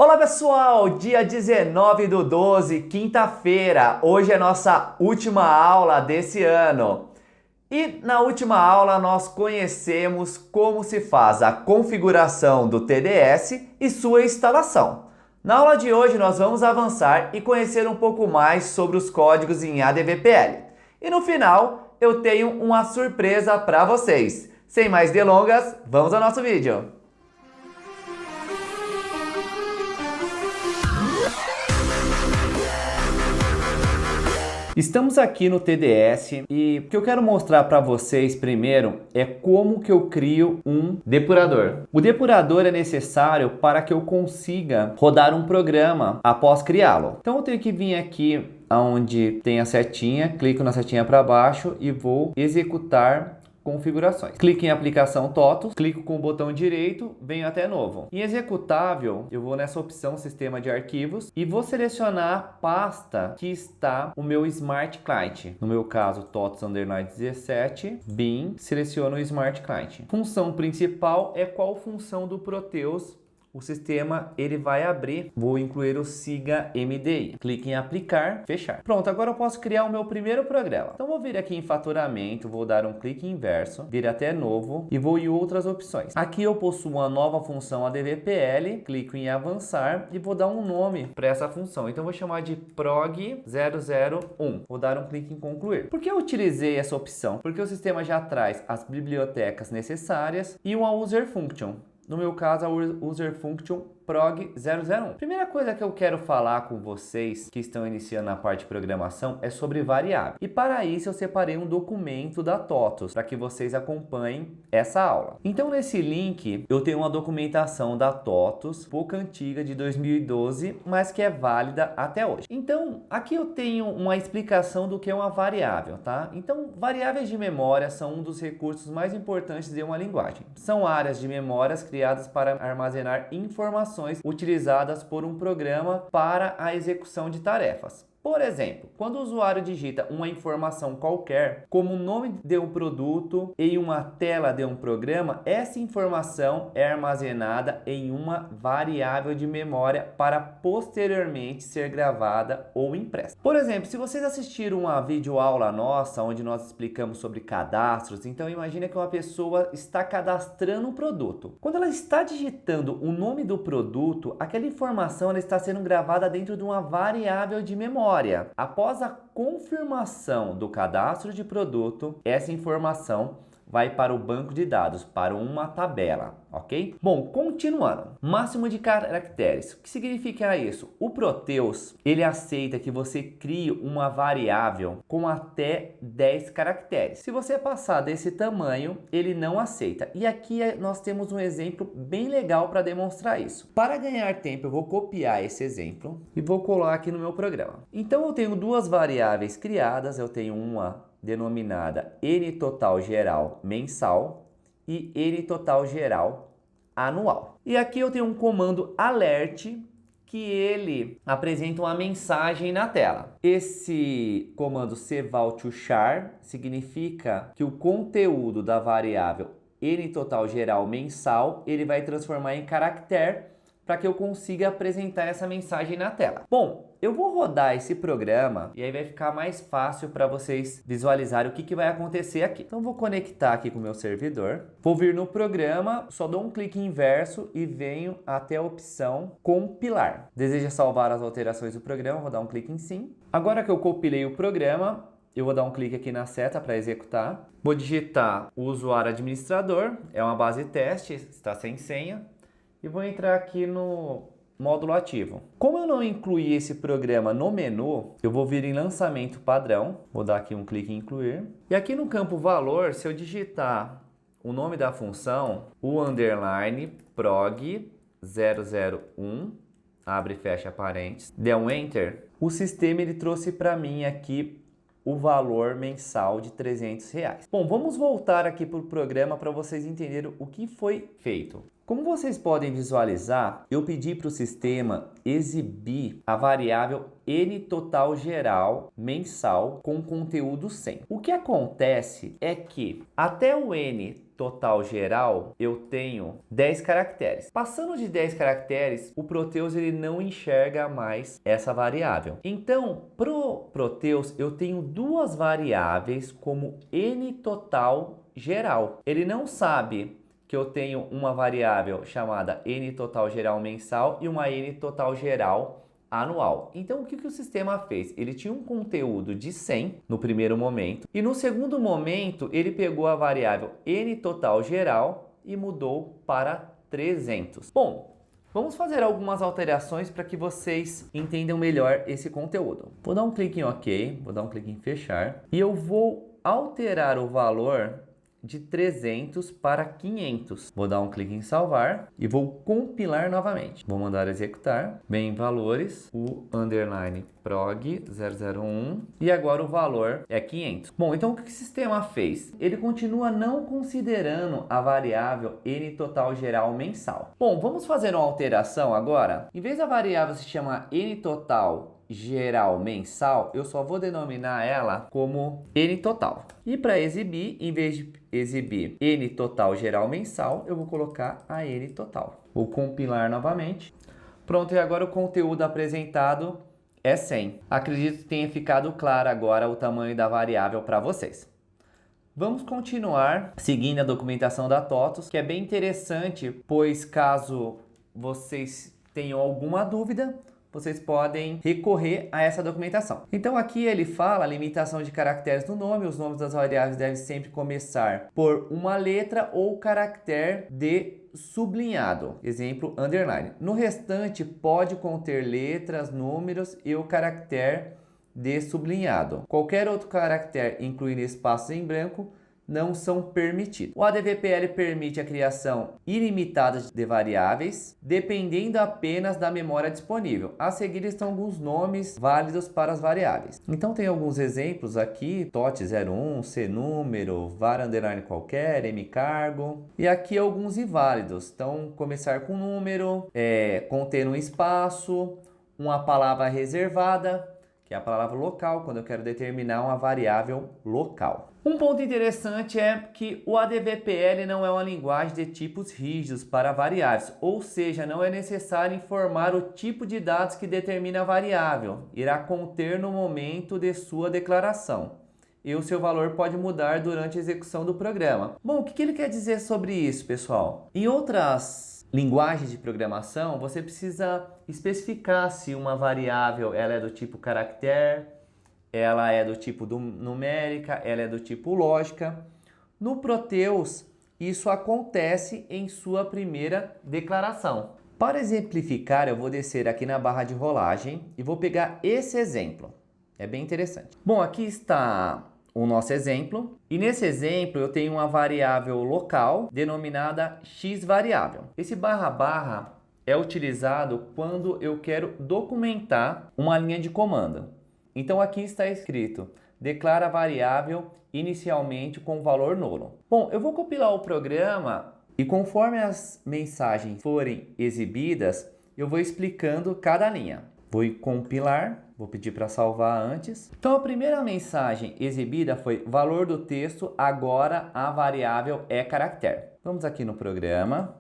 Olá pessoal, dia 19/12, quinta-feira. Hoje é nossa última aula desse ano. E na última aula nós conhecemos como se faz a configuração do TDS e sua instalação. Na aula de hoje nós vamos avançar e conhecer um pouco mais sobre os códigos em ADVPL. E no final eu tenho uma surpresa para vocês. Sem mais delongas, vamos ao nosso vídeo. Estamos aqui no TDS e o que eu quero mostrar para vocês primeiro é como que eu crio um depurador. O depurador é necessário para que eu consiga rodar um programa após criá-lo. Então eu tenho que vir aqui onde tem a setinha, clico na setinha para baixo e vou executar configurações. Clique em aplicação TOTOS, clico com o botão direito, venho até novo. Em executável, eu vou nessa opção sistema de arquivos e vou selecionar a pasta que está o meu Smart Client. No meu caso, TOTOS_17, bin, seleciono o Smart Client. Função principal é qual função do Proteus o sistema ele vai abrir. Vou incluir o SIGA MDI. Clique em aplicar, fechar. Pronto, agora eu posso criar o meu primeiro programa. Então vou vir aqui em faturamento, vou dar um clique inverso, vir até novo e vou em outras opções. Aqui eu possuo uma nova função ADVPL, clico em avançar e vou dar um nome para essa função. Então vou chamar de prog001. Vou dar um clique em concluir. Por que eu utilizei essa opção? Porque o sistema já traz as bibliotecas necessárias e uma user function. No meu caso, a user function prog001. Primeira coisa que eu quero falar com vocês que estão iniciando na parte de programação é sobre variável. E para isso eu separei um documento da TOTOS para que vocês acompanhem essa aula. Então nesse link eu tenho uma documentação da TOTOS, pouco antiga, de 2012, mas que é válida até hoje. Então aqui eu tenho uma explicação do que é uma variável, tá? Então variáveis de memória são um dos recursos mais importantes de uma linguagem. São áreas de memórias criadas para armazenar informações utilizadas por um programa para a execução de tarefas. Por exemplo, quando o usuário digita uma informação qualquer, como o nome de um produto em uma tela de um programa, essa informação é armazenada em uma variável de memória para posteriormente ser gravada ou impressa. Por exemplo, se vocês assistiram uma videoaula nossa, onde nós explicamos sobre cadastros, então imagina que uma pessoa está cadastrando um produto. Quando ela está digitando o nome do produto, aquela informação ela está sendo gravada dentro de uma variável de memória. Após a confirmação do cadastro de produto, essa informação vai para o banco de dados, para uma tabela, ok? Bom, continuando. Máximo de caracteres. O que significa isso? O Proteus, ele aceita que você crie uma variável com até 10 caracteres. Se você passar desse tamanho, ele não aceita. E aqui nós temos um exemplo bem legal para demonstrar isso. Para ganhar tempo, eu vou copiar esse exemplo e vou colar aqui no meu programa. Então eu tenho duas variáveis criadas, eu tenho uma denominada NTotal geral mensal e NTotal geral anual. E aqui eu tenho um comando alert que ele apresenta uma mensagem na tela. Esse comando cval to char significa que o conteúdo da variável NTotal geral mensal ele vai transformar em caractere para que eu consiga apresentar essa mensagem na tela. Bom, eu vou rodar esse programa e aí vai ficar mais fácil para vocês visualizarem o que vai acontecer aqui. Então vou conectar aqui com o meu servidor, vou vir no programa, só dou um clique inverso e venho até a opção compilar. Deseja salvar as alterações do programa, vou dar um clique em sim. Agora que eu compilei o programa, eu vou dar um clique aqui na seta para executar. Vou digitar o usuário administrador, é uma base teste, está sem senha. E vou entrar aqui no módulo ativo. Como eu não incluí esse programa no menu, eu vou vir em lançamento padrão, vou dar aqui um clique em incluir. E aqui no campo valor, se eu digitar o nome da função, o underline prog001, abre e fecha parênteses, der um enter, o sistema ele trouxe para mim aqui o valor mensal de R$300. Bom, vamos voltar aqui para o programa para vocês entenderem o que foi feito. Como vocês podem visualizar, eu pedi para o sistema exibir a variável N total geral mensal com conteúdo 100. O que acontece é que até o N total geral eu tenho 10 caracteres. Passando de 10 caracteres, o Proteus ele não enxerga mais essa variável. Então, pro Proteus eu tenho duas variáveis como N total geral. Ele não sabe que eu tenho uma variável chamada N total geral mensal e uma N total geral anual. Então, o que o sistema fez? Ele tinha um conteúdo de 100 no primeiro momento e no segundo momento ele pegou a variável N total geral e mudou para 300. Bom, vamos fazer algumas alterações para que vocês entendam melhor esse conteúdo. Vou dar um clique em OK, vou dar um clique em fechar e eu vou alterar o valor de 300 para 500. Vou dar um clique em salvar e vou compilar novamente. Vou mandar executar. Bem, valores, o underline prog 001 e agora o valor é 500. Bom, então o que o sistema fez? Ele continua não considerando a variável N total geral mensal. Bom, vamos fazer uma alteração agora. Em vez da variável se chamar N total geral mensal, eu só vou denominar ela como N total. E para exibir, em vez de exibir N total geral mensal, eu vou colocar a N total. Vou compilar novamente. Pronto, e agora o conteúdo apresentado é 100. Acredito que tenha ficado claro agora o tamanho da variável para vocês. Vamos continuar seguindo a documentação da TOTUS, que é bem interessante, pois caso vocês tenham alguma dúvida, vocês podem recorrer a essa documentação. Então aqui ele fala a limitação de caracteres no nome. Os nomes das variáveis devem sempre começar por uma letra ou caractere de sublinhado, exemplo, underline. No restante pode conter letras, números e o caractere de sublinhado. Qualquer outro caractere, incluindo espaços em branco, não são permitidos. O ADVPL permite a criação ilimitada de variáveis, dependendo apenas da memória disponível. A seguir estão alguns nomes válidos para as variáveis. Então tem alguns exemplos aqui, tot01, cnúmero, var underline qualquer, mcargo. E aqui alguns inválidos. Então começar com número, conter um espaço, uma palavra reservada, que é a palavra local, quando eu quero determinar uma variável local. Um ponto interessante é que o ADVPL não é uma linguagem de tipos rígidos para variáveis, ou seja, não é necessário informar o tipo de dados que determina a variável, irá conter no momento de sua declaração, e o seu valor pode mudar durante a execução do programa. Bom, o que ele quer dizer sobre isso, pessoal? Em outras linguagens de programação, você precisa especificar se uma variável ela é do tipo caractere, ela é do tipo numérica, ela é do tipo lógica. No Proteus, isso acontece em sua primeira declaração. Para exemplificar, eu vou descer aqui na barra de rolagem e vou pegar esse exemplo. É bem interessante. Bom, aqui está o nosso exemplo. E nesse exemplo eu tenho uma variável local denominada xVariável. Esse barra é utilizado quando eu quero documentar uma linha de comando. Então aqui está escrito: declara a variável inicialmente com valor nulo. Bom, eu vou compilar o programa e conforme as mensagens forem exibidas, eu vou explicando cada linha. Vou compilar, vou pedir para salvar antes. Então a primeira mensagem exibida foi valor do texto, agora a variável é caractere. Vamos aqui no programa.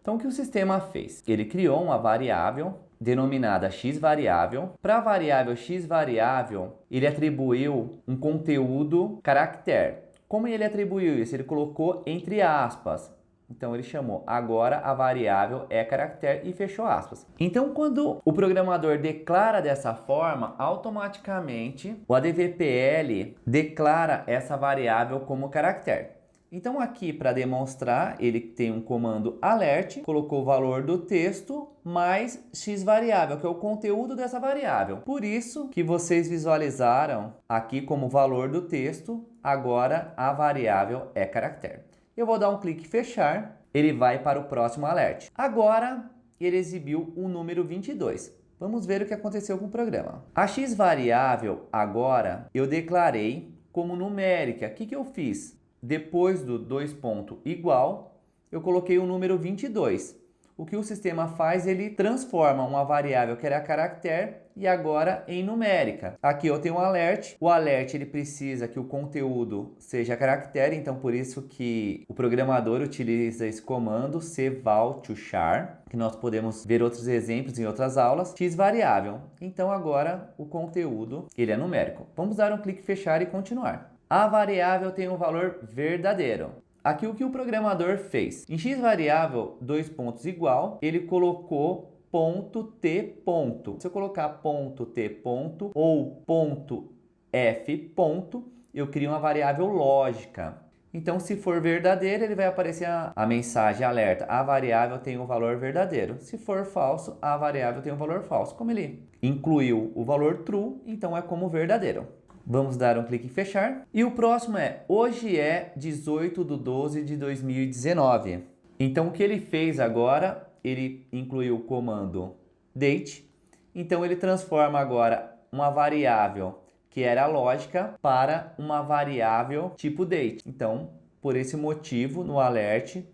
Então o que o sistema fez? Ele criou uma variável denominada xVariável. Para a variável xVariável, ele atribuiu um conteúdo caractere. Como ele atribuiu isso? Ele colocou entre aspas. Então ele chamou agora a variável é caractere e fechou aspas. Então quando o programador declara dessa forma, automaticamente o ADVPL declara essa variável como caractere. Então aqui para demonstrar, ele tem um comando alert, colocou o valor do texto mais xVariável, que é o conteúdo dessa variável. Por isso que vocês visualizaram aqui como valor do texto, agora a variável é caractere. Eu vou dar um clique em fechar, ele vai para o próximo alert. Agora ele exibiu o número 22. Vamos ver o que aconteceu com o programa. A xVariável agora eu declarei como numérica. O que eu fiz? Depois do dois pontos igual, eu coloquei o número 22. O que o sistema faz, ele transforma uma variável que era caractere e agora em numérica. Aqui eu tenho um alert. O alert ele precisa que o conteúdo seja caractere, então por isso que o programador utiliza esse comando cval to char, que nós podemos ver outros exemplos em outras aulas. X variável. Então agora o conteúdo ele é numérico. Vamos dar um clique em fechar e continuar. A variável tem um valor verdadeiro. Aqui o que o programador fez? Em x variável, dois pontos igual, ele colocou ponto t ponto. Se eu colocar ponto t ponto ou ponto f ponto, eu crio uma variável lógica. Então, se for verdadeiro, ele vai aparecer a mensagem alerta. A variável tem um valor verdadeiro. Se for falso, a variável tem um valor falso. Como ele incluiu o valor true, então é como verdadeiro. Vamos dar um clique em fechar. E o próximo é, hoje é 18/12/2019. Então, o que ele fez agora, ele incluiu o comando date. Então, ele transforma agora uma variável que era lógica para uma variável tipo date. Então, por esse motivo, no alert,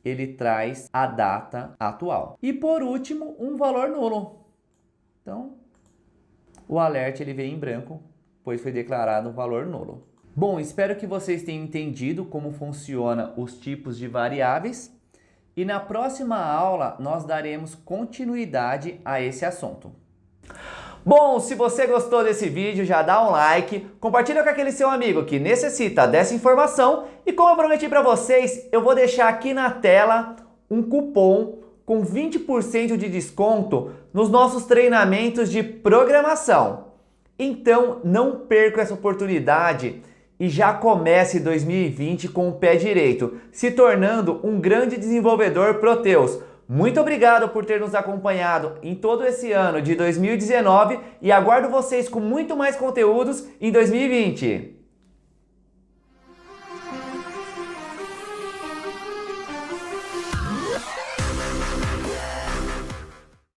ele traz a data atual. E por último, um valor nulo. Então, o alert ele veio em branco, pois foi declarado um valor nulo. Bom, espero que vocês tenham entendido como funciona os tipos de variáveis e na próxima aula nós daremos continuidade a esse assunto. Bom, se você gostou desse vídeo, já dá um like, compartilha com aquele seu amigo que necessita dessa informação e como eu prometi para vocês, eu vou deixar aqui na tela um cupom com 20% de desconto nos nossos treinamentos de programação. Então, não perca essa oportunidade e já comece 2020 com o pé direito, se tornando um grande desenvolvedor Proteus. Muito obrigado por ter nos acompanhado em todo esse ano de 2019 e aguardo vocês com muito mais conteúdos em 2020.